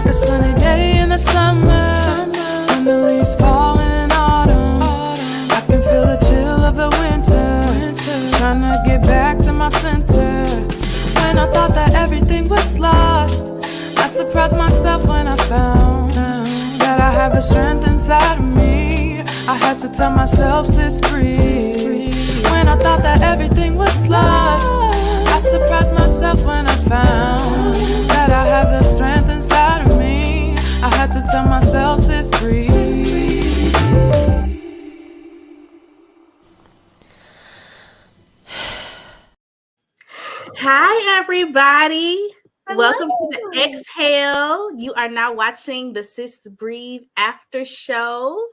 A sunny day in the summer, when the leaves fall in autumn. I can feel the chill of the winter, trying to get back to my center. When I thought that everything was lost, I surprised myself when I found that I have the strength inside of me. I had to tell myself, sis, breathe. When I thought that everything was lost, I surprised myself when I found that I have the strength inside of me. I had to tell myself, sis, breathe. Hi, everybody. Hello. Welcome to the Exhale. You are now watching the Sis Breathe After Show.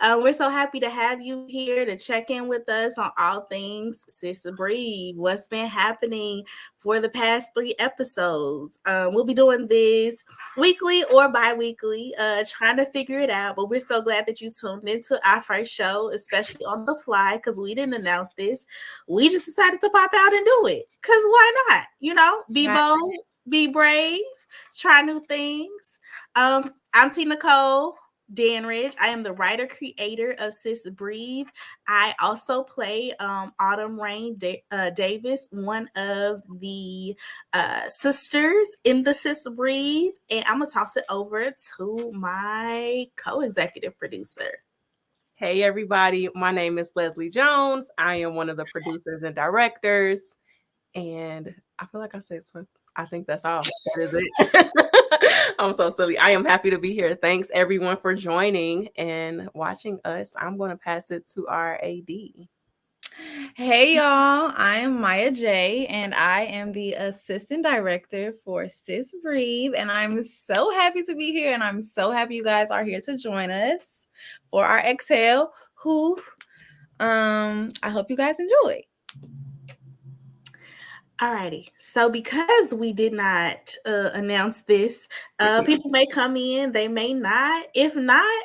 We're so happy to have you here to check in with us on all things Sis Breathe. What's been happening for the past 3 episodes? We'll be doing this weekly or bi-weekly, trying to figure it out. But we're so glad that you tuned into our first show, especially on the fly, because we didn't announce this. We just decided to pop out and do it. Because why not? You know, be bold. Be brave, try new things. I'm T. Nicole Danridge. I am the writer creator of Sis Breathe. I also play Autumn Rain Davis, one of the sisters in the Sis Breathe. And I'm going to toss it over to my co-executive producer. Hey, everybody. My name is Leslie Jones. I am one of the producers and directors. And I feel like I said I think that's all. That is it. I'm so silly. I am happy to be here. Thanks, everyone, for joining and watching us. I'm going to pass it to our AD. Hey, y'all. I am Maya J, and I am the assistant director for Sis Breathe. And I'm so happy to be here, and I'm so happy you guys are here to join us for our Exhale. I hope you guys enjoy. Alrighty, so because we did not announce this, people may come in, they may not. If not,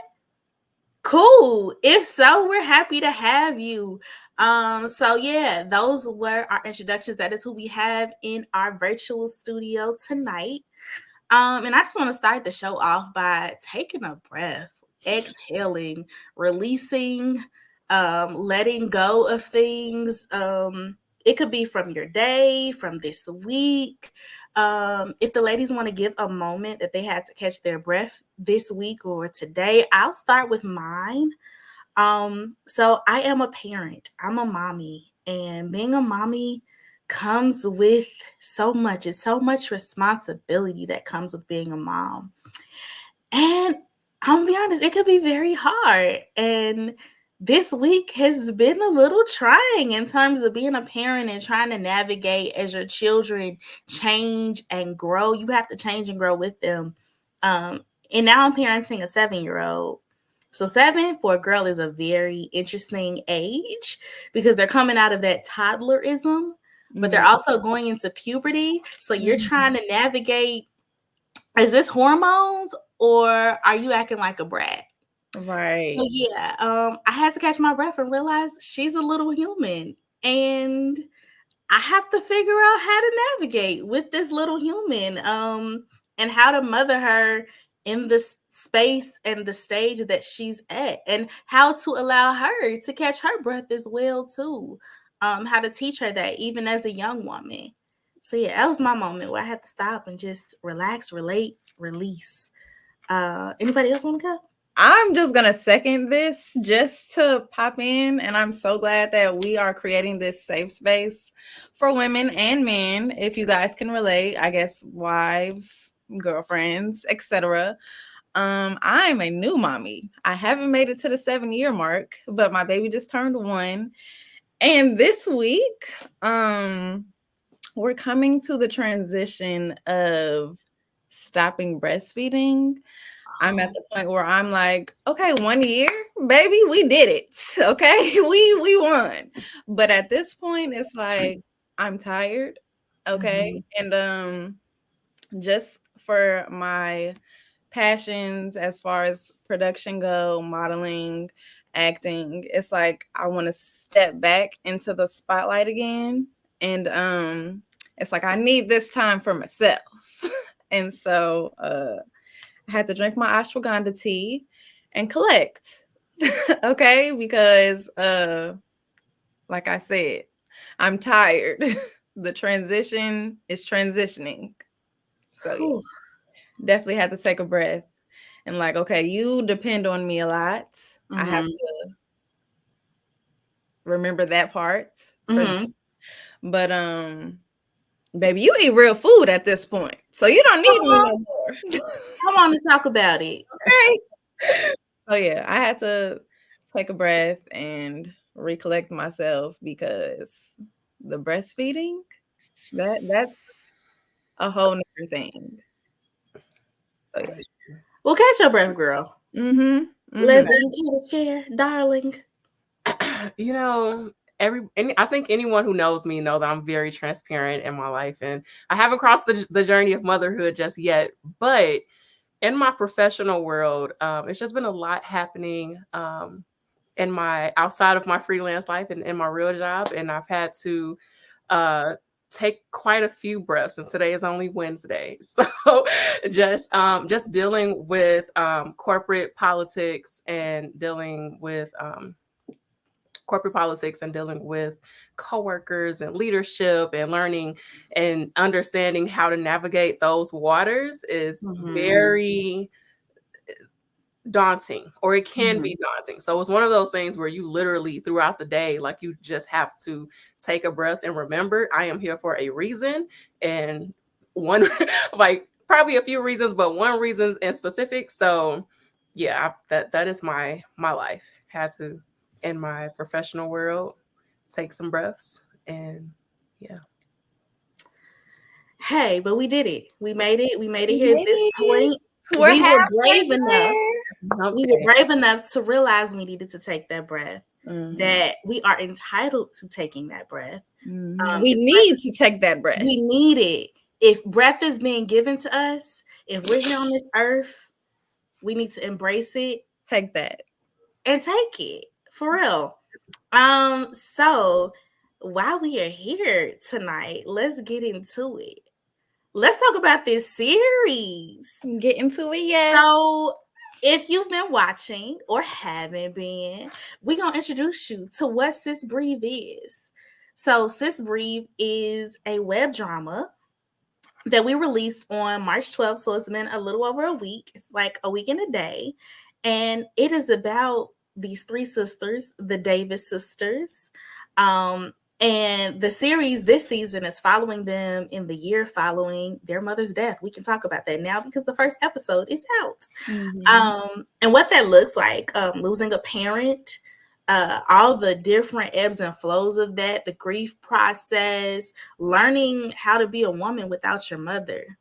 cool. If so, we're happy to have you. So yeah, those were our introductions. That is who we have in our virtual studio tonight. And I just want to start the show off by taking a breath, exhaling, releasing, letting go of things. It could be from your day, from this week. If the ladies want to give a moment that they had to catch their breath this week or today, I'll start with mine. So I am a parent. I'm a mommy, and being a mommy comes with so much. It's so much responsibility that comes with being a mom. And I'm gonna be honest, it could be very hard. And this week has been a little trying in terms of being a parent and trying to navigate as your children change and grow. You have to change and grow with them. And now I'm parenting a 7-year-old. So 7 for a girl is a very interesting age because they're coming out of that toddlerism, but they're also going into puberty. So you're trying to navigate, is this hormones or are you acting like a brat? Right. So yeah, I had to catch my breath and realize she's a little human, and I have to figure out how to navigate with this little human, and how to mother her in the space and the stage that she's at, and how to allow her to catch her breath as well too. How to teach her that even as a young woman. So yeah, that was my moment where I had to stop and just relax, relate, release. Anybody else want to go? I'm just going to second this just to pop in. And I'm so glad that we are creating this safe space for women and men. If you guys can relate, I guess wives, girlfriends, etc. I'm a new mommy. I haven't made it to the 7-year mark, but my baby just turned 1. And this week, we're coming to the transition of stopping breastfeeding. I'm at the point where I'm like, okay, 1 year, baby, we did it. Okay, we won. But at this point, it's like I'm tired. Okay, and just for my passions as far as production go, modeling, acting, it's like I want to step back into the spotlight again, and it's like I need this time for myself. And so had to drink my ashwagandha tea and collect. Okay, because like I said, I'm tired. The transition is transitioning. So yeah, definitely had to take a breath and like, okay, you depend on me a lot. I have to remember that part. But baby, you eat real food at this point, so you don't need me no more. Come on and talk about it. Okay. So yeah, I had to take a breath and recollect myself because the breastfeeding, that's a whole nother thing. So yeah. Well, catch your breath, girl. Leslie, you can share, darling. You know, I think anyone who knows me know that I'm very transparent in my life, and I haven't crossed the journey of motherhood just yet. But in my professional world, it's just been a lot happening in my outside of my freelance life and in my real job, and I've had to take quite a few breaths, and today is only Wednesday. So just dealing with corporate politics and dealing with coworkers and leadership and learning and understanding how to navigate those waters is very daunting, or it can be daunting. So it's one of those things where you literally throughout the day, like you just have to take a breath and remember I am here for a reason. And one, like probably a few reasons, but one reason in specific. So yeah, that is my life. Had to, in my professional world, take some breaths, and yeah. Hey, but we did it. We made it. We made it here at this point. We were brave enough to realize we needed to take that breath. That we are entitled to taking that breath. We need to take that breath. We need it. If breath is being given to us, if we're here on this earth, we need to embrace it. Take that. And take it. For real. So while we are here tonight, let's get into it. Let's talk about this series. Get into it, yeah. So if you've been watching or haven't been, we're going to introduce you to what Sis Breathe is. So Sis Breathe is a web drama that we released on March 12th. So it's been a little over a week. It's like a week and a day. And it is about these three sisters, the Davis sisters. And the series this season is following them in the year following their mother's death. We can talk about that now because the first episode is out. And what that looks like, losing a parent, all the different ebbs and flows of that, the grief process, learning how to be a woman without your mother.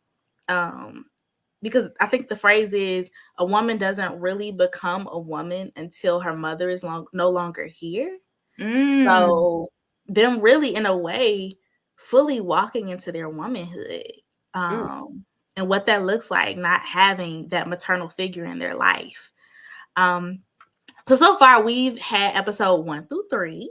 Because I think the phrase is a woman doesn't really become a woman until her mother is no longer here. So them really, in a way, fully walking into their womanhood, and what that looks like, not having that maternal figure in their life. So far, we've had episode 1 through 3.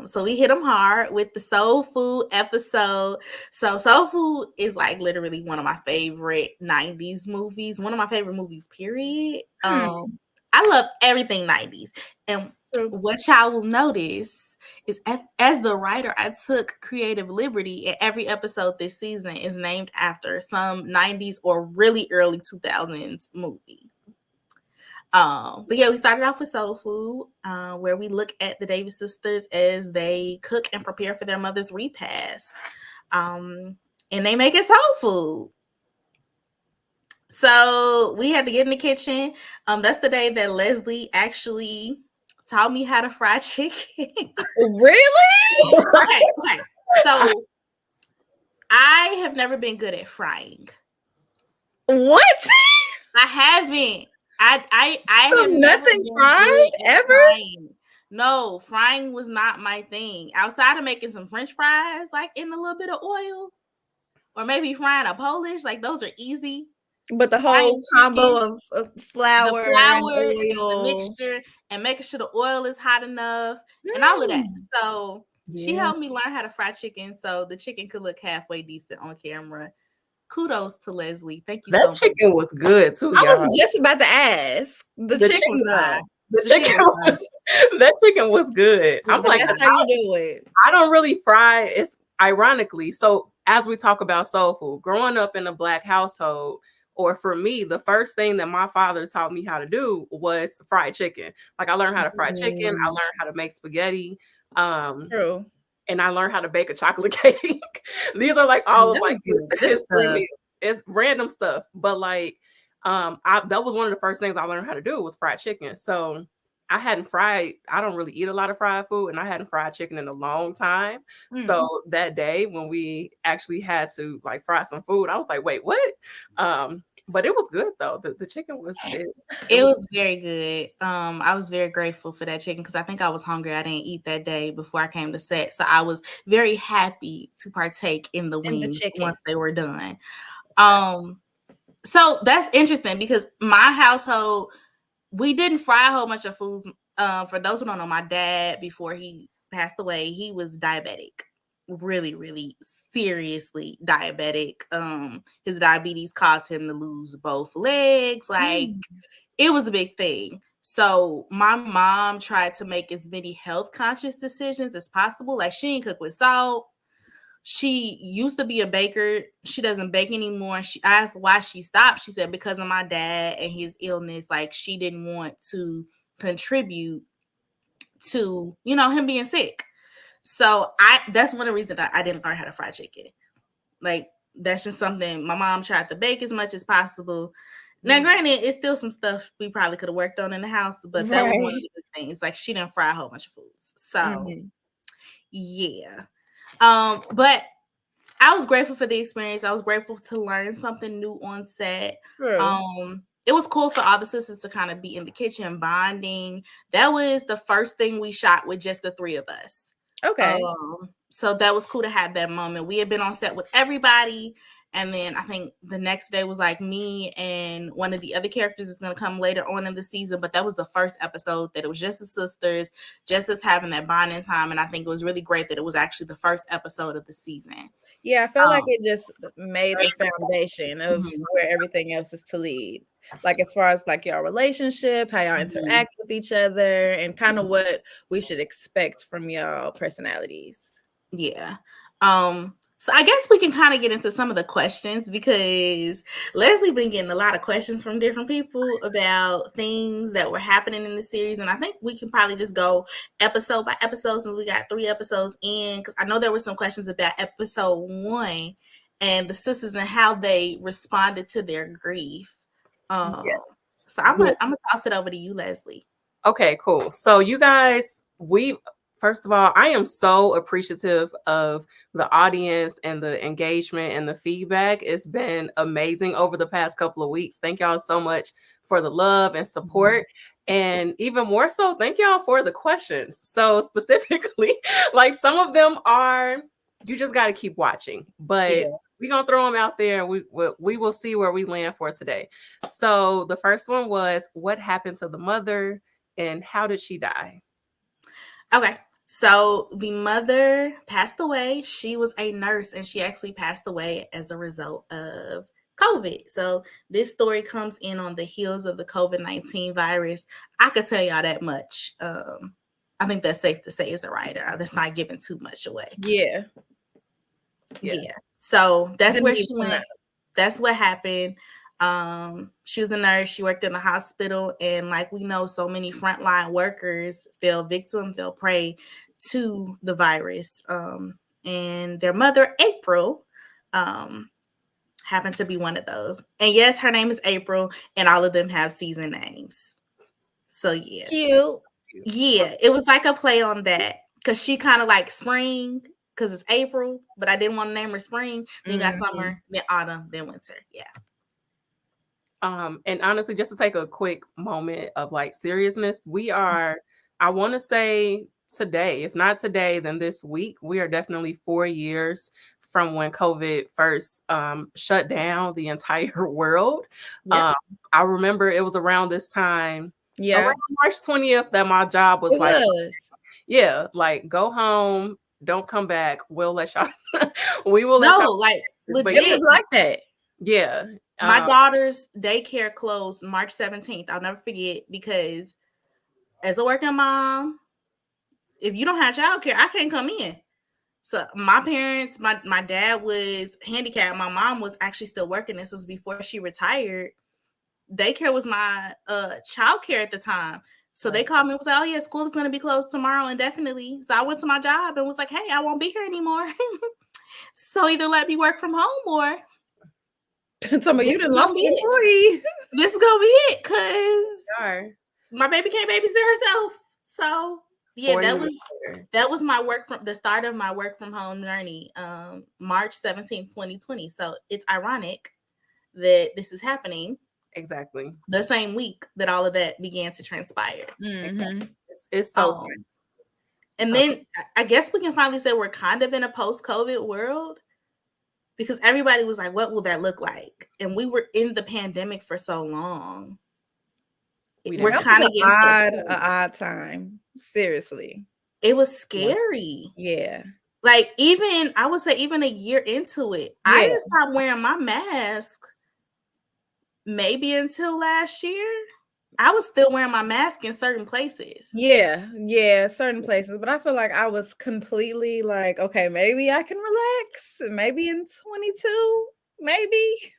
So we hit them hard with the soul food episode. So soul food is like literally one of my favorite 90s movies, one of my favorite movies, period. I love everything 90s. And what y'all will notice is as the writer, I took creative liberty, and every episode this season is named after some 90s or really early 2000s movie. But yeah, we started off with soul food, where we look at the Davis sisters as they cook and prepare for their mother's repast. And they make it soul food. So we had to get in the kitchen. That's the day that Leslie actually taught me how to fry chicken. Really? Okay. So I have never been good at frying. What? I haven't. I have nothing fried ever? Frying. No, frying was not my thing. Outside of making some French fries, like in a little bit of oil, or maybe frying a Polish, like those are easy. But the whole combo of flour, and oil, the mixture, and making sure the oil is hot enough, and all of that. So she helped me learn how to fry chicken, so the chicken could look halfway decent on camera. kudos to Leslie. Thank you That so much. chicken was good too, I y'all. was just about to ask. The The chicken chicken though. fine. The The chicken chicken was was, that chicken was good. I'm The like, That's how you do it. I don't really fry. It's ironically, so as we talk about soul food, growing up in a Black household, or for me, the first thing that my father taught me how to do was fried chicken. Like I learned how to fry chicken, I learned how to make spaghetti, True. and I learned how to bake a chocolate cake. These are like all of like his free meals. It's random stuff, but like that was one of the first things I learned how to do was fried chicken. So I don't really eat a lot of fried food, and I hadn't fried chicken in a long time. So that day when we actually had to like fry some food, I was like, wait, what? But it was good though. The chicken was it was very good. I was very grateful for that chicken because I think I was hungry. I didn't eat that day before I came to set. So I was very happy to partake in the wings once they were done. So that's interesting because my household, we didn't fry a whole bunch of foods. For those who don't know, my dad, before he passed away, he was diabetic, really, really seriously diabetic. His diabetes caused him to lose both legs. Like it was a big thing. So my mom tried to make as many health conscious decisions as possible. Like she didn't cook with salt. She used to be a baker. She doesn't bake anymore. She asked why she stopped. She said because of my dad and his illness, like she didn't want to contribute to, him being sick. So that's one of the reasons I didn't learn how to fry chicken. Like that's just something my mom tried to bake as much as possible. Now, granted, it's still some stuff we probably could have worked on in the house, but that was one of the good things. Like she didn't fry a whole bunch of foods. So yeah. But I was grateful for the experience. I was grateful to learn something new on set. It was cool for all the sisters to kind of be in the kitchen bonding. That was the first thing we shot with just the three of us. Okay. So that was cool to have that moment. We had been on set with everybody. And then I think the next day was like me and one of the other characters is going to come later on in the season. But that was the first episode that it was just the sisters, just us having that bonding time. And I think it was really great that it was actually the first episode of the season. Yeah, I felt like it just made the foundation of where everything else is to lead. Like as far as like your relationship, how y'all interact with each other, and kind of what we should expect from y'all personalities. Yeah. So I guess we can kind of get into some of the questions because Leslie been getting a lot of questions from different people about things that were happening in the series. And I think we can probably just go episode by episode since we got 3 episodes in, because I know there were some questions about episode 1 and the sisters and how they responded to their grief. So I'm gonna toss it over to you, Leslie. Okay, cool. So you guys, first of all, I am so appreciative of the audience and the engagement and the feedback. It's been amazing over the past couple of weeks. Thank y'all so much for the love and support. And even more so, thank y'all for the questions. So specifically, like some of them are, you just got to keep watching, but we're going to throw them out there and we will see where we land for today. So the first one was, what happened to the mother and how did she die? Okay. So the mother passed away. She was a nurse and she actually passed away as a result of COVID. So this story comes in on the heels of the COVID-19 virus. I could tell y'all that much. I think that's safe to say as a writer. That's not giving too much away. Yeah. So that's where she went. That's what happened. She was a nurse. She worked in the hospital, and like we know, so many frontline workers fell prey to the virus. And their mother, April, happened to be one of those. And yes, her name is April, and all of them have season names. So yeah, cute. Yeah, it was like a play on that because she kind of like spring. Because it's April, but I didn't want to name her spring. Then you got summer, then autumn, then winter. Yeah. And honestly, just to take a quick moment of like seriousness, I want to say today, if not today, then this week, we are definitely 4 years from when COVID first shut down the entire world. Yep. I remember it was around this time, around March 20th, that my job was like, go home. Don't come back. We'll let y'all. We will let y'all. Like legit. It was like that. Yeah. My daughter's daycare closed March 17th. I'll never forget, because as a working mom, if you don't have childcare, I can't come in. So my parents, my dad was handicapped. My mom was actually still working. This was before she retired. Daycare was my childcare at the time. So they called me and was like, oh yeah, school is going to be closed tomorrow indefinitely. So I went to my job and was like, hey, I won't be here anymore. So either let me work from home or Somebody, you done lost the employee. this is going to be it, because my baby can't babysit herself. So yeah, that was my work from the start of my work from home journey, March 17th, 2020. So it's ironic that this is happening exactly the same week that all of that began to transpire. Mm-hmm. It's so and then I guess we can finally say we're kind of in a post-COVID world, because everybody was like, what will that look like? And we were in the pandemic for so long. We're kind of an odd time. Seriously. It was scary. Yeah. Like, even, I would say even a year into it, I didn't stop wearing my mask maybe until last year. I was still wearing my mask in certain places. Yeah, certain places. But I feel like I was completely like, okay, maybe I can relax. Maybe in 22, maybe.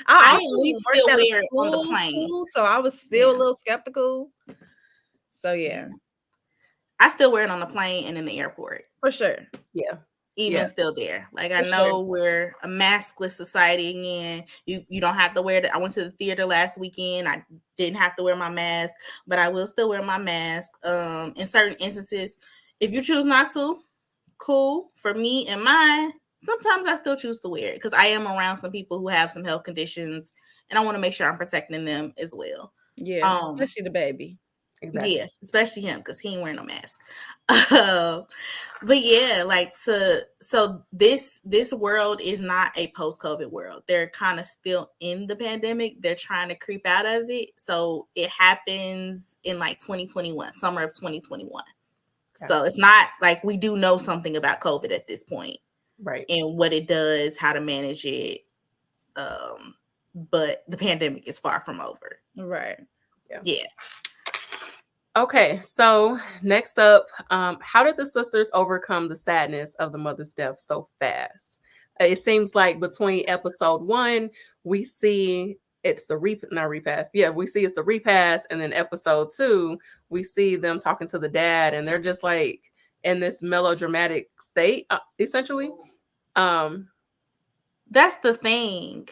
I at least still wear it on the plane. Too, so I was still a little skeptical. So yeah. I still wear it on the plane and in the airport. For sure. Yeah. Even still there. Like, I know we're a maskless society again. You don't have to wear it. I went to the theater last weekend. I didn't have to wear my mask, but I will still wear my mask. In certain instances, if you choose not to, cool. For me and mine, sometimes I still choose to wear it because I am around some people who have some health conditions, and I want to make sure I'm protecting them as well. Yeah, especially the baby. Exactly. Yeah, especially him, because he ain't wearing no mask. But yeah, like, so this world is not a post-COVID world. They're kind of still in the pandemic. They're trying to creep out of it. So it happens in like 2021, summer of 2021. Okay. So it's not like we do know something about COVID at this point, right? And what it does, how to manage it. But the pandemic is far from over. Right. Yeah. Okay, so next up, how did the sisters overcome the sadness of the mother's death so fast? It seems like between episode 1, we see it's the repast. Yeah, we see it's the repast, and then episode 2, we see them talking to the dad, and they're just like in this melodramatic state, essentially. That's the thing.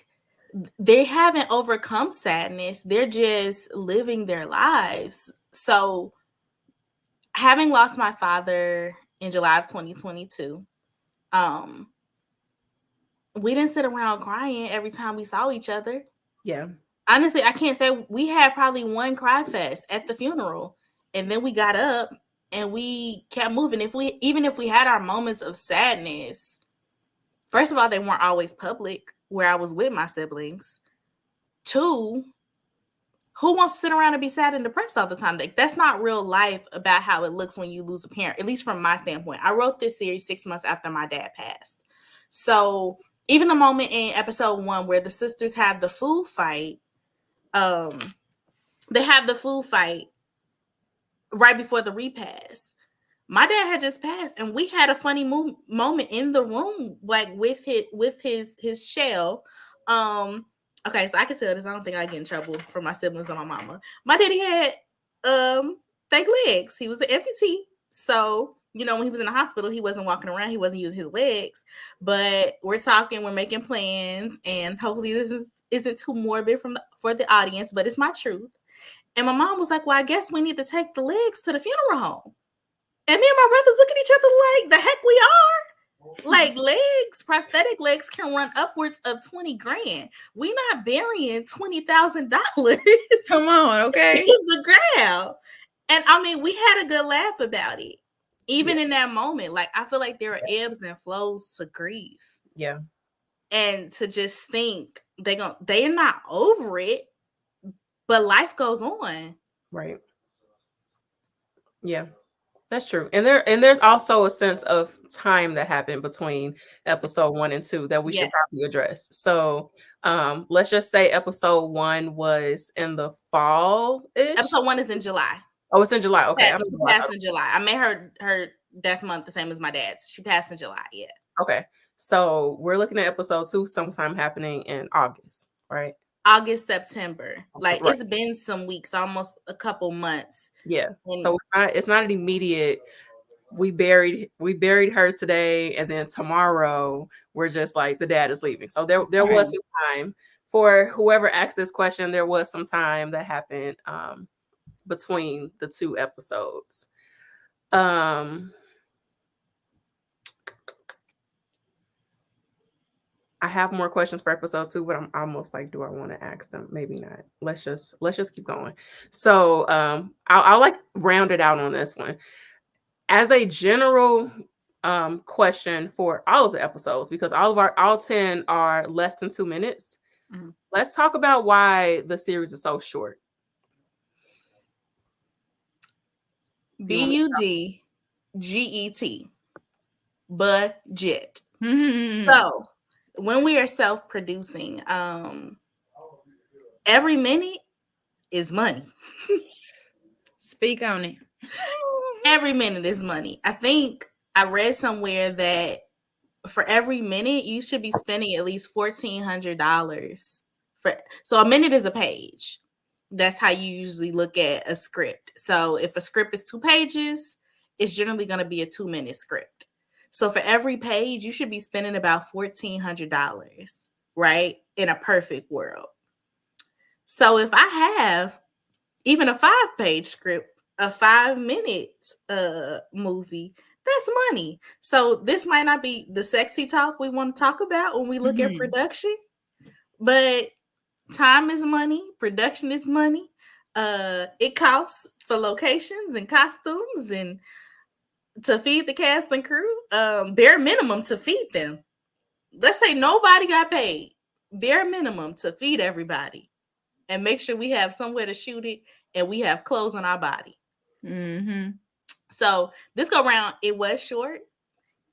They haven't overcome sadness. They're just living their lives. So, having lost my father in July of 2022, we didn't sit around crying every time we saw each other. Yeah. Honestly, I can't say we had probably one cry fest at the funeral, and then we got up and we kept moving. Even if we had our moments of sadness, first of all, they weren't always public where I was with my siblings. 2, who wants to sit around and be sad and depressed all the time? Like, that's not real life about how it looks when you lose a parent, at least from my standpoint. I wrote this series 6 months after my dad passed. So even the moment in episode 1 where the sisters have the food fight, they have the food fight right before the repast. My dad had just passed, and we had a funny moment in the room, like with his shell. Okay, so I can tell this. I don't think I get in trouble for my siblings or my mama. My daddy had fake legs. He was an amputee. So, when he was in the hospital, he wasn't walking around. He wasn't using his legs. But we're talking, we're making plans, and hopefully this isn't too morbid for the audience, but it's my truth. And my mom was like, well, I guess we need to take the legs to the funeral home. And me and my brothers look at each other like, the heck we are? Like, legs, prosthetic legs can run upwards of $20,000. We not burying $20,000. Come on, okay. In the ground. And I mean, we had a good laugh about it. Even in that moment, like, I feel like there are ebbs and flows to grief. Yeah. And to just think they're not over it, but life goes on. Right. Yeah. That's true. And there's also a sense of time that happened between episode 1 and 2 that we should Yes. probably address. So, let's just say episode 1 was in the fall-ish. Episode 1 is in July. Oh, it's in July. Okay. She passed in July. I made her death month the same as my dad's. She passed in July. Yeah. Okay. So we're looking at episode 2 sometime happening in August, right? August, September. Like Right. it's been some weeks, almost a couple months. Yeah. And So it's not an immediate we buried her today and then tomorrow we're just like the dad is leaving. So there was some time for whoever asked this question. There was some time that happened between the 2 episodes. I have more questions for episode 2, but I'm almost like, do I want to ask them? Maybe not. Let's just keep going. So I'll like round it out on this one. As a general question for all of the episodes, because all 10 are less than 2 minutes. Mhm. Let's talk about why the series is so short. BUDGET. Budget. Mhm. So when we are self-producing, every minute is money. Speak on it. Every minute is money. I think I read somewhere that for every minute you should be spending at least $1,400 so a minute is a page. That's how you usually look at a script. So if a script is 2 pages, it's generally going to be a 2-minute script. So for every page, you should be spending about $1,400, right? In a perfect world. So if I have even a 5-page script, a 5-minute movie, that's money. So this might not be the sexy talk we want to talk about when we look at production, but time is money, production is money. It costs for locations and costumes and to feed the cast and crew, bare minimum to feed them. Let's say nobody got paid, bare minimum to feed everybody and make sure we have somewhere to shoot it and we have clothes on our body. Mm-hmm. So this go round, it was short.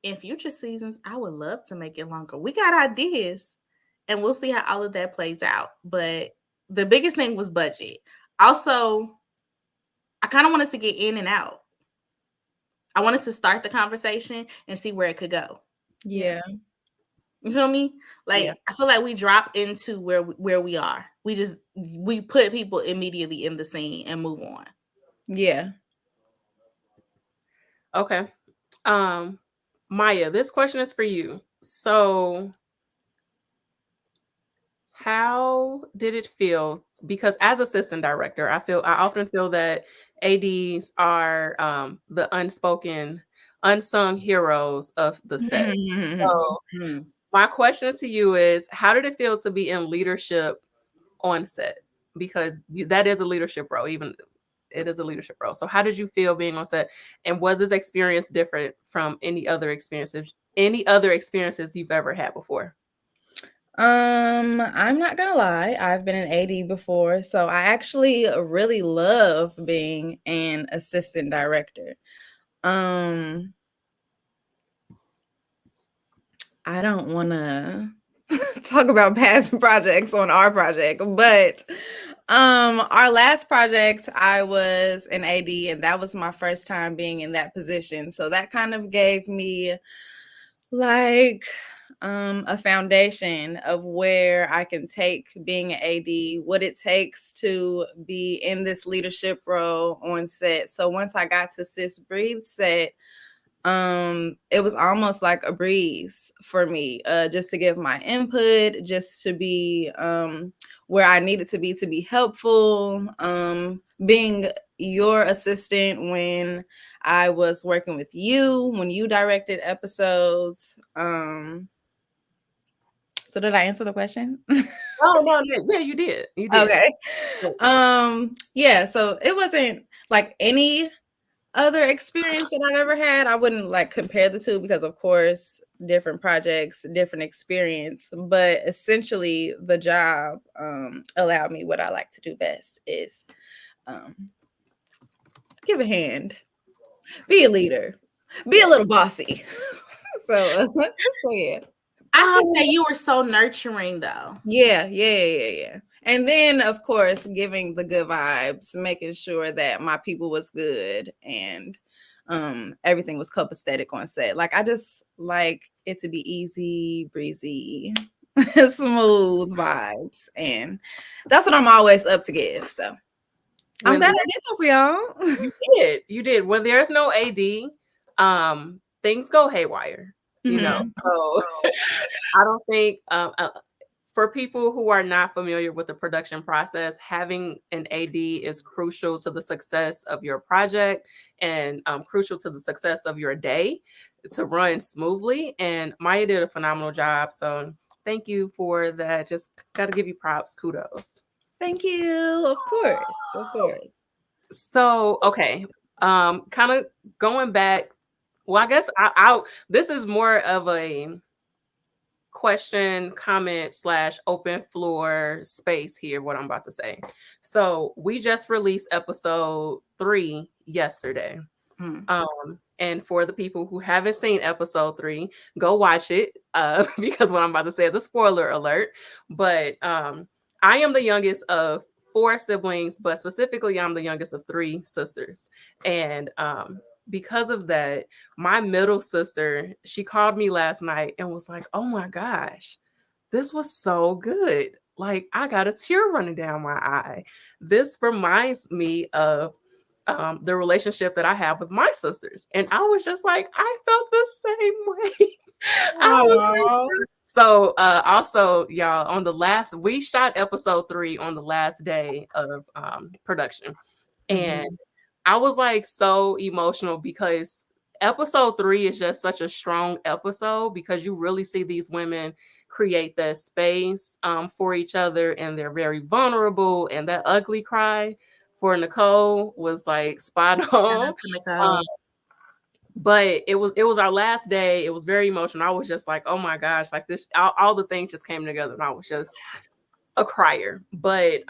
In future seasons, I would love to make it longer. We got ideas and we'll see how all of that plays out. But the biggest thing was budget. Also, I kind of wanted to get in and out. I wanted to start the conversation and see where it could go. Yeah. You feel me? Like, Yeah. I feel like we drop into where we are. We put people immediately in the scene and move on. Yeah. Okay. Maya, this question is for you. So how did it feel? Because as assistant director, I often feel that ADs are the unsung heroes of the set. So my question to you is, how did it feel to be in leadership on set? Because that is a leadership role, it is a leadership role. So how did you feel being on set? And was this experience different from any other experiences you've ever had before? I'm not gonna lie, I've been an AD before, so I actually really love being an assistant director. I don't want to talk about past projects on our project, but our last project, I was an AD, and that was my first time being in that position. So that kind of gave me like a foundation of where I can take being an AD, what it takes to be in this leadership role on set. So once I got to Sis Breathe set, it was almost like a breeze for me, just to give my input, just to be where I needed to be helpful, being your assistant when I was working with you, when you directed episodes. So did I answer the question? Oh, no, yeah, you did. You did. Okay. Yeah, so it wasn't like any other experience that I've ever had. I wouldn't like compare the two because, of course, different projects, different experience. But essentially, the job allowed me what I like to do best is give a hand. Be a leader. Be a little bossy. So yeah. I can say you were so nurturing though. Yeah. And then of course giving the good vibes, making sure that my people was good and everything was copacetic on set. Like I just like it to be easy, breezy, smooth vibes. And that's what I'm always up to give. So I'm glad I did that for y'all. You did. When there's no AD, things go haywire. You know, so I don't think for people who are not familiar with the production process, having an AD is crucial to the success of your project and crucial to the success of your day to run smoothly. And Maya did a phenomenal job. So thank you for that. Just got to give you props. Kudos. Thank you. Of course. So, okay. Kind of going back. Well, I guess this is more of a question, comment / open floor space here, what I'm about to say. So we just released episode 3 yesterday. And for the people who haven't seen episode 3, go watch it because what I'm about to say is a spoiler alert. But I am the youngest of 4 siblings, but specifically I'm the youngest of 3 sisters. And because of that, my middle sister, she called me last night and was like, oh my gosh, this was so good. Like I got a tear running down my eye. This reminds me of the relationship that I have with my sisters. And I was just like, I felt the same way. So also, y'all, we shot episode 3 on the last day of production. And I was like so emotional because episode 3 is just such a strong episode because you really see these women create that space for each other, and they're very vulnerable. And that ugly cry for Nicole was like spot on. But it was our last day. It was very emotional. I was just like, oh my gosh, like this, all the things just came together, and I was just a crier. But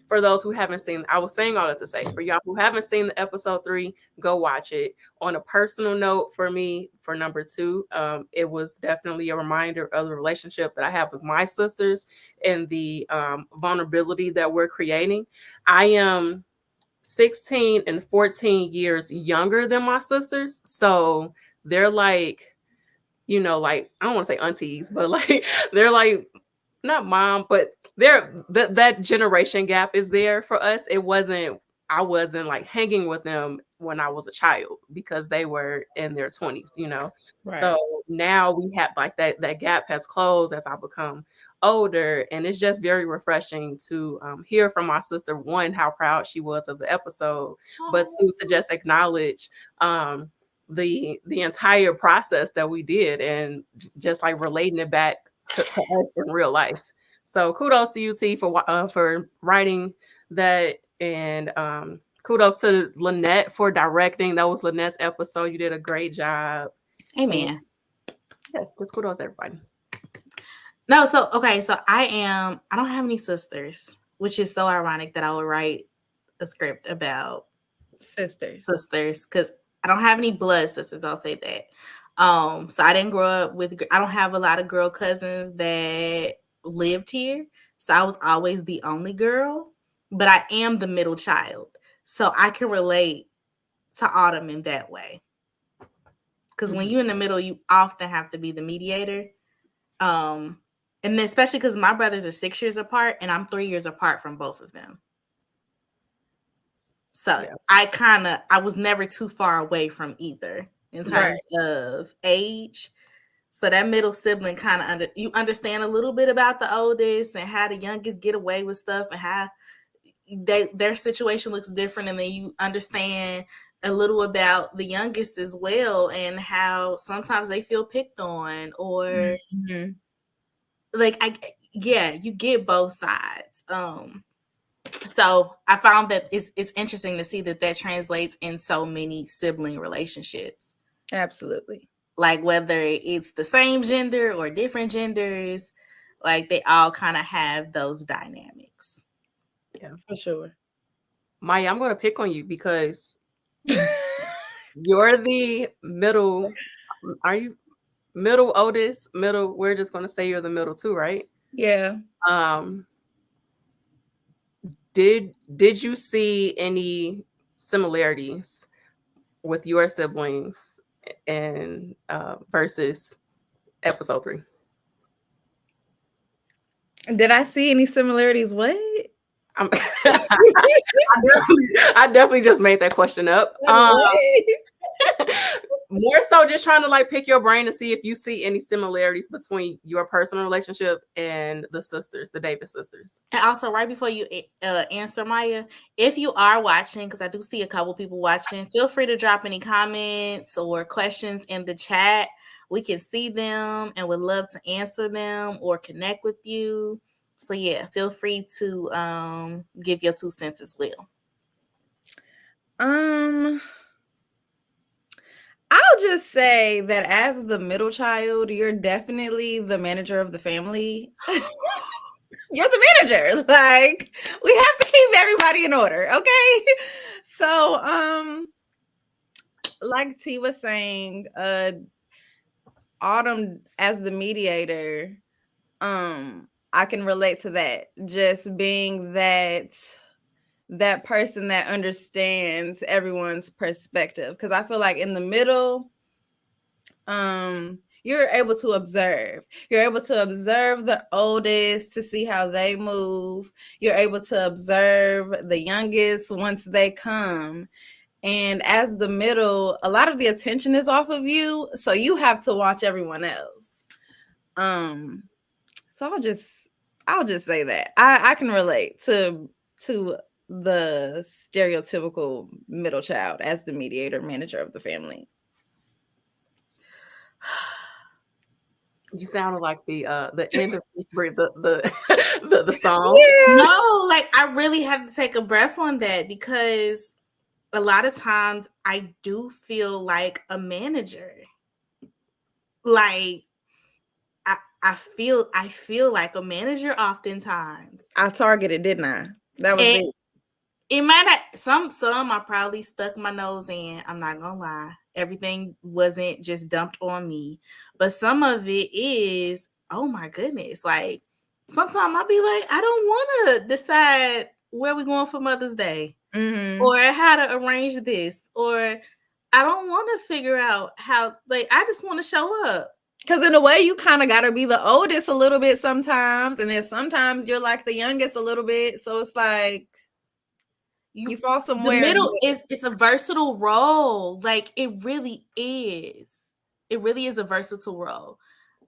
for those who haven't seen, I was saying all that to say, for y'all who haven't seen the episode 3, go watch it. On a personal note, for me, for number 2, it was definitely a reminder of the relationship that I have with my sisters and the vulnerability that we're creating. I am 16 and 14 years younger than my sisters. So they're like, you know, like, I don't want to say aunties, but like, they're like, not mom, but that generation gap is there for us. I wasn't like hanging with them when I was a child because they were in their 20s, you know. Right. So now we have like that gap has closed as I become older, and it's just very refreshing to hear from my sister, one, how proud she was of the episode, but 2, to just acknowledge the entire process that we did and just like relating it back to us in real life. So kudos to you, T, for writing that, and kudos to Lynette for directing. That was Lynette's episode. You did a great job. Amen. Yeah, just kudos to everybody. No, so okay, so I don't have any sisters, which is so ironic that I would write a script about sisters because I don't have any blood sisters. I'll say that. So I didn't grow up I don't have a lot of girl cousins that lived here. So I was always the only girl, but I am the middle child. So I can relate to Autumn in that way. Because when you're in the middle, you often have to be the mediator. And then especially because my brothers are 6 years apart and I'm 3 years apart from both of them. So yeah. I was never too far away from either in terms of age. So that middle sibling kind of you understand a little bit about the oldest and how the youngest get away with stuff and how their situation looks different. And then you understand a little about the youngest as well and how sometimes they feel picked on or you get both sides. So I found that it's interesting to see that translates in so many sibling relationships. Absolutely. Like whether it's the same gender or different genders, like they all kind of have those dynamics. Yeah, for sure. Maya, I'm going to pick on you because You're the middle. Are you middle oldest? Middle. We're just gonna say you're the middle too, right? Yeah. Um, did you see any similarities with your siblings and versus episode 3? Did I see any similarities? What? I definitely just made that question up. More so just trying to like pick your brain to see if you see any similarities between your personal relationship and the sisters, the Davis sisters. And also, right before you answer, Maya, if you are watching, because I do see a couple people watching, feel free to drop any comments or questions in the chat. We can see them and would love to answer them or connect with you. So yeah, feel free to give your 2 cents as well. I'll just say that as the middle child, you're definitely the manager of the family. You're the manager. Like, we have to keep everybody in order, okay? So, like T was saying, Autumn as the mediator, I can relate to that. Just being that person that understands everyone's perspective, because I feel like in the middle, you're able to observe. You're able to observe the oldest to see how they move. You're able to observe the youngest once they come. And as the middle, a lot of the attention is off of you, so you have to watch everyone else. So I'll just say that I can relate to the stereotypical middle child as the mediator, manager of the family. You sounded like the end of the song. Yeah. No, like I really have to take a breath on that, because a lot of times I do feel like a manager. Like I feel like a manager oftentimes. I targeted, didn't I? That was it. It might not, some I probably stuck my nose in. I'm not gonna lie. Everything wasn't just dumped on me. But some of it is, oh my goodness. Like sometimes I'll be like, I don't want to decide where we're going for Mother's Day. Or how to arrange this. Or I don't want to figure out how, like, I just want to show up. Because in a way, you kind of got to be the oldest a little bit sometimes. And then sometimes you're like the youngest a little bit. So it's like you fall somewhere. The middle it's a versatile role. Like it really is. It really is a versatile role.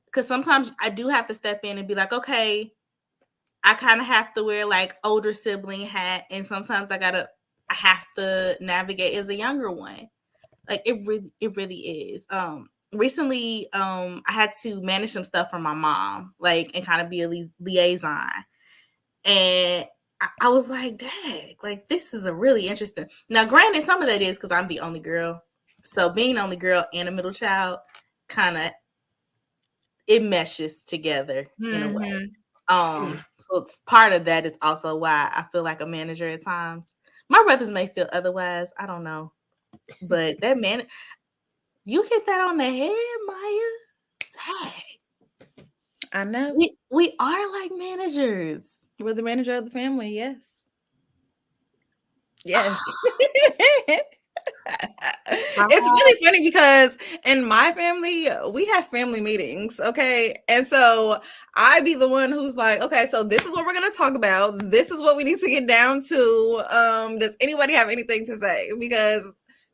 Because sometimes I do have to step in and be like, okay, I kind of have to wear like older sibling hat. And sometimes I have to navigate as a younger one. Like it really is. Recently, I had to manage some stuff for my mom, like, and kind of be a liaison. And I was like, dang, like, this is a really interesting. Now, granted, some of that is because I'm the only girl. So being only girl and a middle child, kind of, it meshes together in a way. So it's part of that is also why I feel like a manager at times. My brothers may feel otherwise. I don't know. But that man, you hit that on the head, Maya. Dang. I know. We are like managers. We're the manager of the family, yes. Yes. It's really funny because in my family, we have family meetings, okay? And so I be the one who's like, okay, so this is what we're going to talk about. This is what we need to get down to. Does anybody have anything to say? Because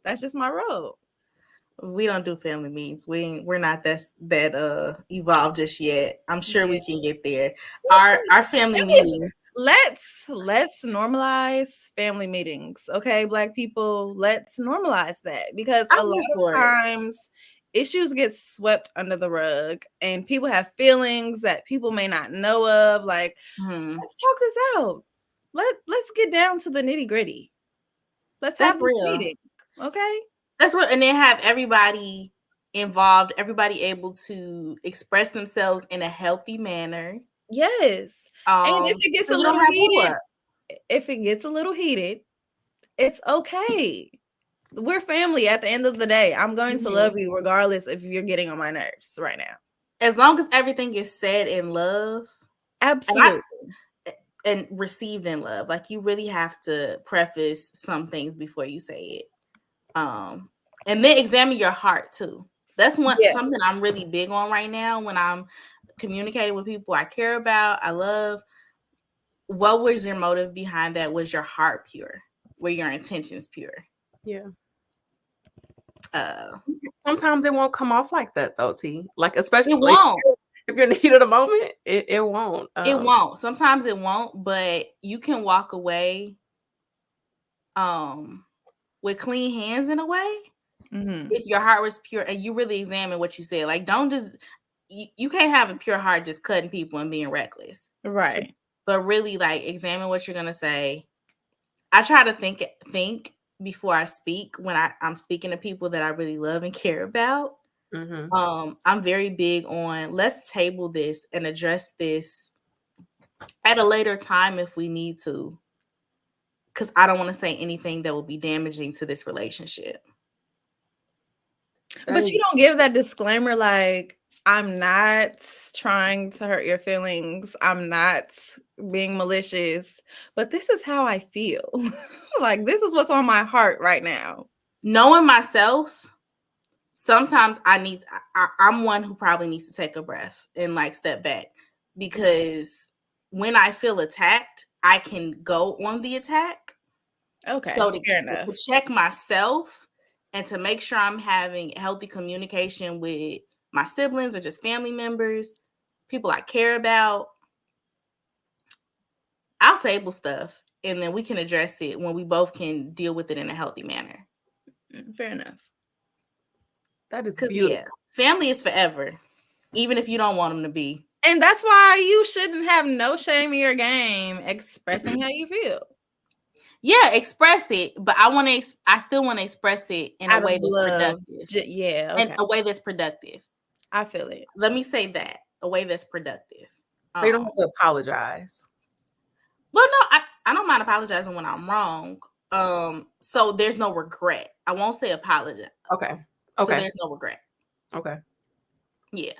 that's just my role. We don't do family meetings. We're not that evolved just yet. I'm sure we can get there. Our family meetings. Let's normalize family meetings, okay, Black people. Let's normalize that, because a lot of times issues get swept under the rug, and people have feelings that people may not know of. Like, let's talk this out. Let's get down to the nitty gritty. Let's have this meeting, okay? That's what, and then have everybody involved, everybody able to express themselves in a healthy manner. Yes. And if it gets a little heated, it's okay. we're family at the end of the day. I'm going to Mhm. love you regardless if you're getting on my nerves right now. As long as everything is said in love Absolutely. and received in love, like you really have to preface some things before you say it. And then examine your heart too. That's Yeah. something I'm really big on right now when I'm communicating with people I care about, I love. What was your motive behind that? Was your heart pure? Were your intentions pure? Yeah. Uh, Sometimes it won't come off like that though, T. Like especially it won't. if you're in the heat of the moment, it won't. It won't. Sometimes it won't, but you can walk away with clean hands in a way if your heart was pure and you really examine what you said. Like, don't just you can't have a pure heart just cutting people and being reckless. Right. But really, like, examine what you're gonna say. I try to think before I speak when I'm speaking to people that I really love and care about. Mm-hmm. I'm very big on let's table this and address this at a later time if we need to, because I don't want to say anything that will be damaging to this relationship. But you don't give that disclaimer like, I'm not trying to hurt your feelings. I'm not being malicious, but this is how I feel. Like, this is what's on my heart right now. Knowing myself, sometimes I'm one who probably needs to take a breath and like step back, because when I feel attacked, I can go on the attack. Okay. So fair enough. to check myself and to make sure I'm having healthy communication with my siblings or just family members, people I care about, I'll table stuff and then we can address it when we both can deal with it in a healthy manner. Fair enough. That is Because beautiful. yeah, family is forever, even if you don't want them to be. And that's why you shouldn't have no shame in your game expressing how you feel. Yeah, express it, but I still want to express it in a way that's productive. Yeah, okay. In a way that's productive. I feel it. Let me say that, a way that's productive. So you don't have to apologize. Well, no, I don't mind apologizing when I'm wrong. So there's no regret. I won't say apologize. Okay. So there's no regret. Okay. Yeah.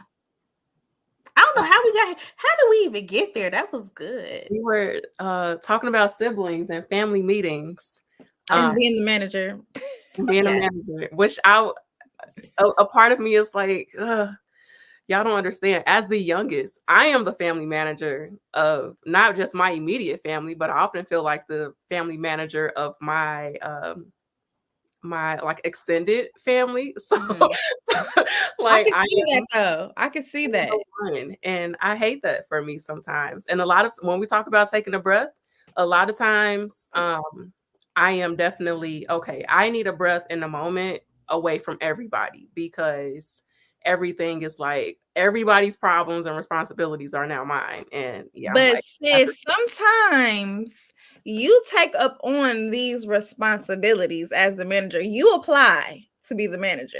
I don't know how did we even get there? That was good. We were talking about siblings and family meetings. And being the manager. Being a manager, which a part of me is like, y'all don't understand. As the youngest, I am the family manager of not just my immediate family, but I often feel like the family manager of my my like extended family. So, so like I can see that though. I can see that. And I hate that for me sometimes. And a lot of when we talk about taking a breath, a lot of times I am definitely okay. I need a breath in the moment away from everybody, because everything is like everybody's problems and responsibilities are now mine. And yeah, but like, sis, sometimes you take up on these responsibilities as the manager. You apply to be the manager.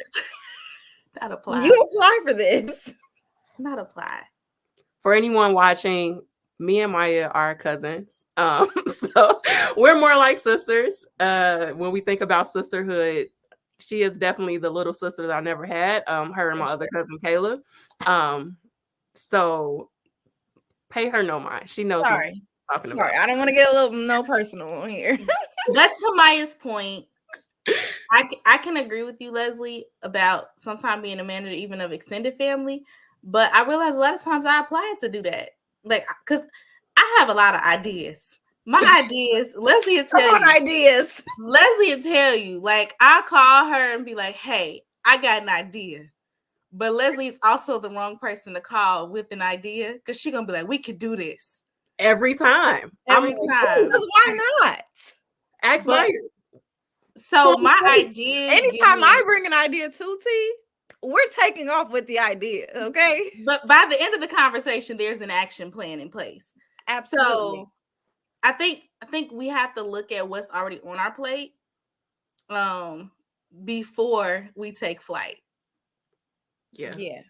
Not apply. You apply for this. Not apply. For anyone watching, me and Maya are cousins. So we're more like sisters. When we think about sisterhood, she is definitely the little sister that I never had. Her and my other cousin Kayla. So pay her no mind. She knows. Sorry, I don't want to get a little no personal here. But to Maya's point, I can agree with you, Leslie, about sometimes being a manager even of extended family. But I realize a lot of times I apply to do that, like because I have a lot of ideas. My ideas, Leslie will tell you. Ideas. Leslie will tell you. Like I call her and be like, "Hey, I got an idea." But Leslie is also the wrong person to call with an idea, because she's gonna be like, "We could do this every time." Every time. Because why not? Ask Maya. So my idea. Anytime I bring an idea to T, we're taking off with the idea, okay? But by the end of the conversation, there's an action plan in place. Absolutely. So I think we have to look at what's already on our plate before we take flight. Yeah.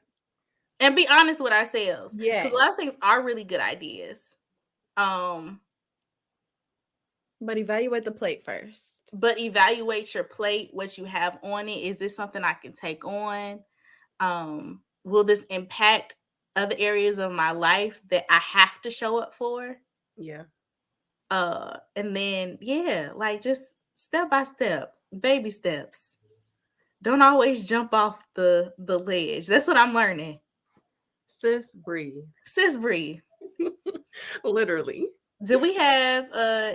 And be honest with ourselves. Yeah. Because a lot of things are really good ideas. But evaluate the plate first. But evaluate your plate, what you have on it. Is this something I can take on? Will this impact other areas of my life that I have to show up for? Yeah. And then like just step by step, baby steps. Don't always jump off the ledge. That's what I'm learning. Sis, breathe. Sis, breathe. Literally. Do we have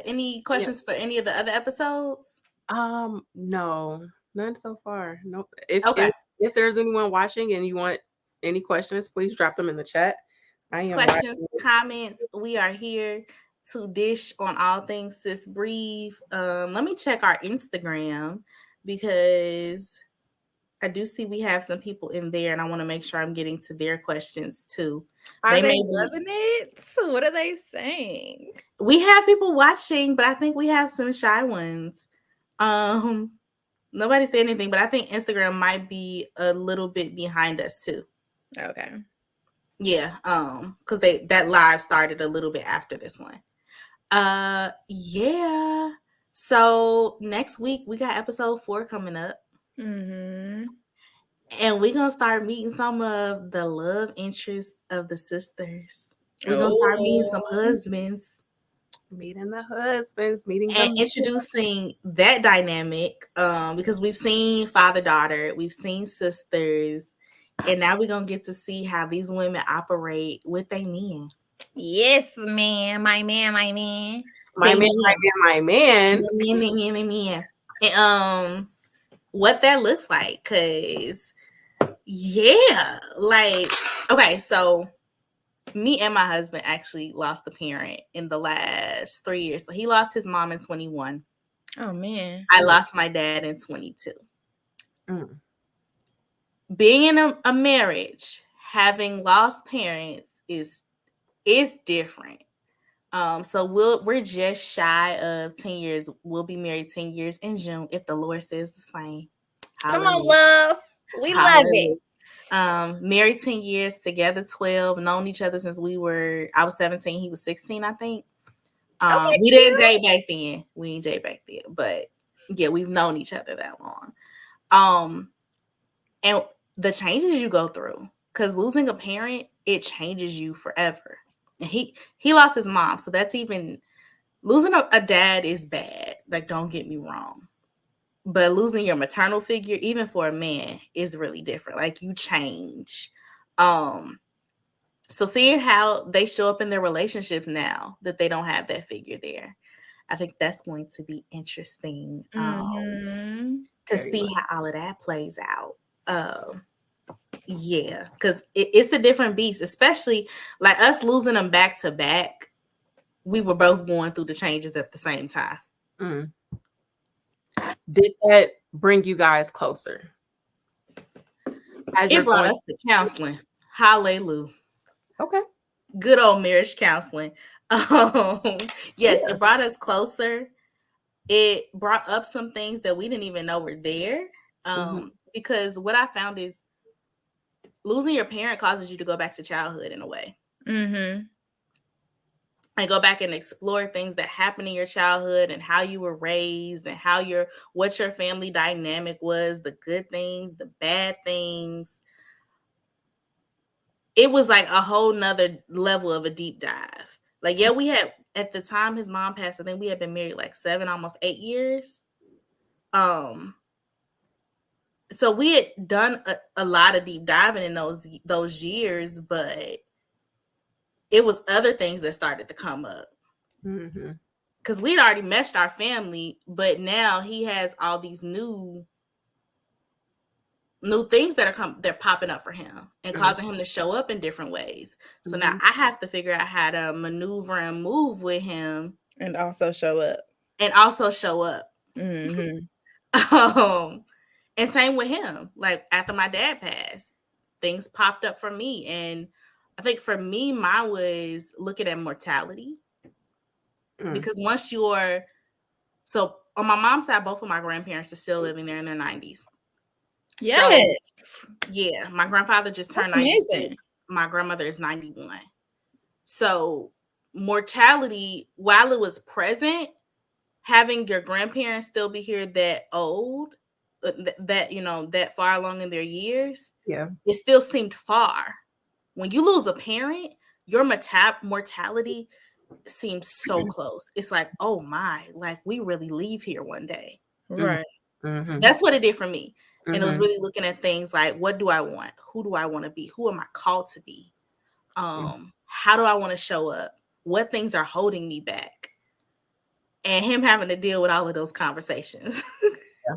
any questions for any of the other episodes? No, none so far. No. Okay. If there's anyone watching and you want any questions, please drop them in the chat. I am Questions, watching. comments. We are here to dish on all things Sis Breathe. Let me check our Instagram because I do see we have some people in there, and I want to make sure I'm getting to their questions too. Are they loving it? What are they saying? We have people watching, but I think we have some shy ones. Nobody said anything, but I think Instagram might be a little bit behind us too. Okay. Yeah, because that live started a little bit after this one. Yeah. So next week we got episode 4 coming up. Mm-hmm. And we're gonna start meeting some of the love interests of the sisters. We're gonna start meeting some husbands. Meeting the husbands, meeting and introducing that dynamic. Because we've seen father-daughter, we've seen sisters, and now we're gonna get to see how these women operate with their men. Yes, man. My man. Man. And what that looks like, because like, okay, so me and my husband actually lost a parent in the last 3 years. So he lost his mom in 21. Oh man. I lost my dad in 22. Being in a marriage, having lost parents is different. So we're just shy of 10 years. We'll be married 10 years in June if the Lord says the same. Come on, love. We love it. Married 10 years, together 12, known each other since I was 17, he was 16, I think. We didn't date back then. We didn't date back then, but yeah, we've known each other that long. And the changes you go through, because losing a parent, it changes you forever. And he lost his mom, so that's even losing a dad is bad. Like, don't get me wrong. But losing your maternal figure, even for a man, is really different. Like, you change. So seeing how they show up in their relationships now that they don't have that figure there, I think that's going to be interesting to see how all of that plays out. Yeah, because it's a different beast, especially like us losing them back to back. We were both going through the changes at the same time. Did that bring you guys closer? It brought us to counseling. Hallelujah. Okay. Good old marriage counseling. Yes, it brought us closer. It brought up some things that we didn't even know were there. Because what I found is losing your parent causes you to go back to childhood in a way. And go back and explore things that happened in your childhood and how you were raised and what your family dynamic was, the good things, the bad things. It was like a whole nother level of a deep dive. Like, yeah, we had, at the time his mom passed, I think we had been married like 7, almost 8 years. So we had done a lot of deep diving in those years, but it was other things that started to come up. Because we'd already meshed our family, but now he has all these new things that they're popping up for him and causing him to show up in different ways. So now I have to figure out how to maneuver and move with him. And also show up. And same with him. Like, after my dad passed, things popped up for me. And I think for me, mine was looking at mortality. Because once so on my mom's side, both of my grandparents are still living there in their 90s. Yes. So, yeah, my grandfather just turned 92. My grandmother is 91. So mortality, while it was present, having your grandparents still be here that old, that that far along in their years, Yeah. it still seemed far. When you lose a parent, your mortality seems so close. It's like, oh my, like we really leave here one day. Right. So Mhm. that's what it did for me. And it was Mhm. really looking at things like, what do I want? Who do I want to be? Who am I called to be? How do I want to show up? What things are holding me back? And him having to deal with all of those conversations. Yeah.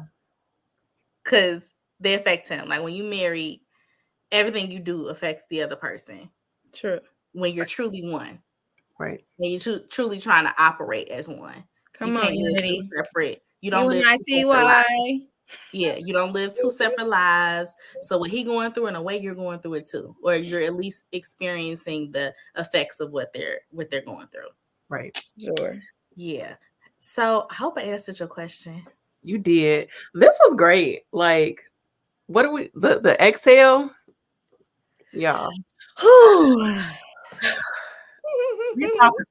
Because they affect him. Like when you marry, everything you do affects the other person. True. When you're truly one. Right. And you're truly trying to operate as one. Come You on, can't live two Unity. separate. You don't live two separate UNITY. lives. Yeah, you don't live two separate lives. So what he going through, in a way, you're going through it too, or you're at least experiencing the effects of what they're going through. Right. Sure. Yeah. So I hope I answered your question. You did. This was great. Like, what do we the exhale? Y'all.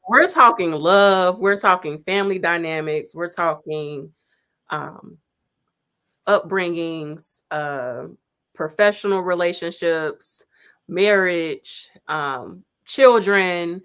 We're talking love. We're talking family dynamics. We're talking upbringings, professional relationships, marriage, children.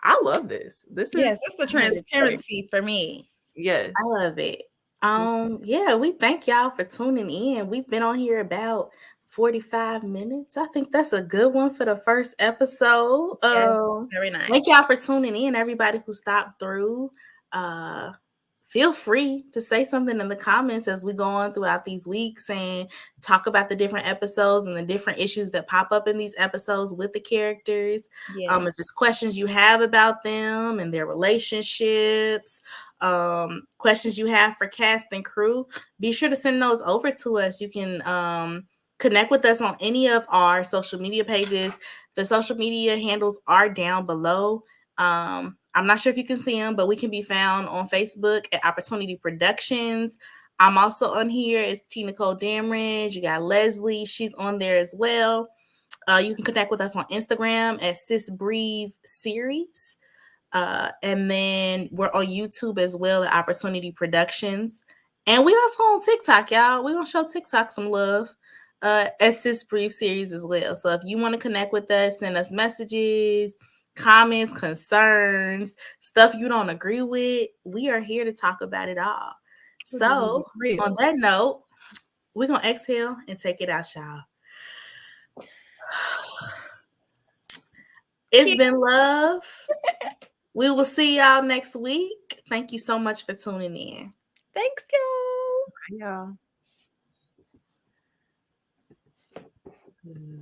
I love this. This Yes, is that's the transparency for me. yes. I love it. Yeah, we thank y'all for tuning in. We've been on here about 45 minutes. I think that's a good one for the first episode. Yes, very nice. Thank y'all for tuning in, everybody who stopped through. Feel free to say something in the comments as we go on throughout these weeks and talk about the different episodes and the different issues that pop up in these episodes with the characters. Yeah. If it's questions you have about them and their relationships, questions you have for cast and crew, be sure to send those over to us. You can connect with us on any of our social media pages. The social media handles are down below. I'm not sure if you can see them, but we can be found on Facebook at Opportunity Productions. I'm also on here. It's T. Nicole Damridge. You got Leslie. She's on there as well. You can connect with us on Instagram at Sis Breathe Series. And then we're on YouTube as well at Opportunity Productions. And we also on TikTok, y'all. We're going to show TikTok some love at Sis Breathe Series as well. So if you want to connect with us, send us messages, comments, concerns, stuff you don't agree with, we are here to talk about it all. So on that note, we're going to exhale and take it out, y'all. It's been love. We will see y'all next week. Thank you so much for tuning in. Thanks, y'all. Bye, y'all.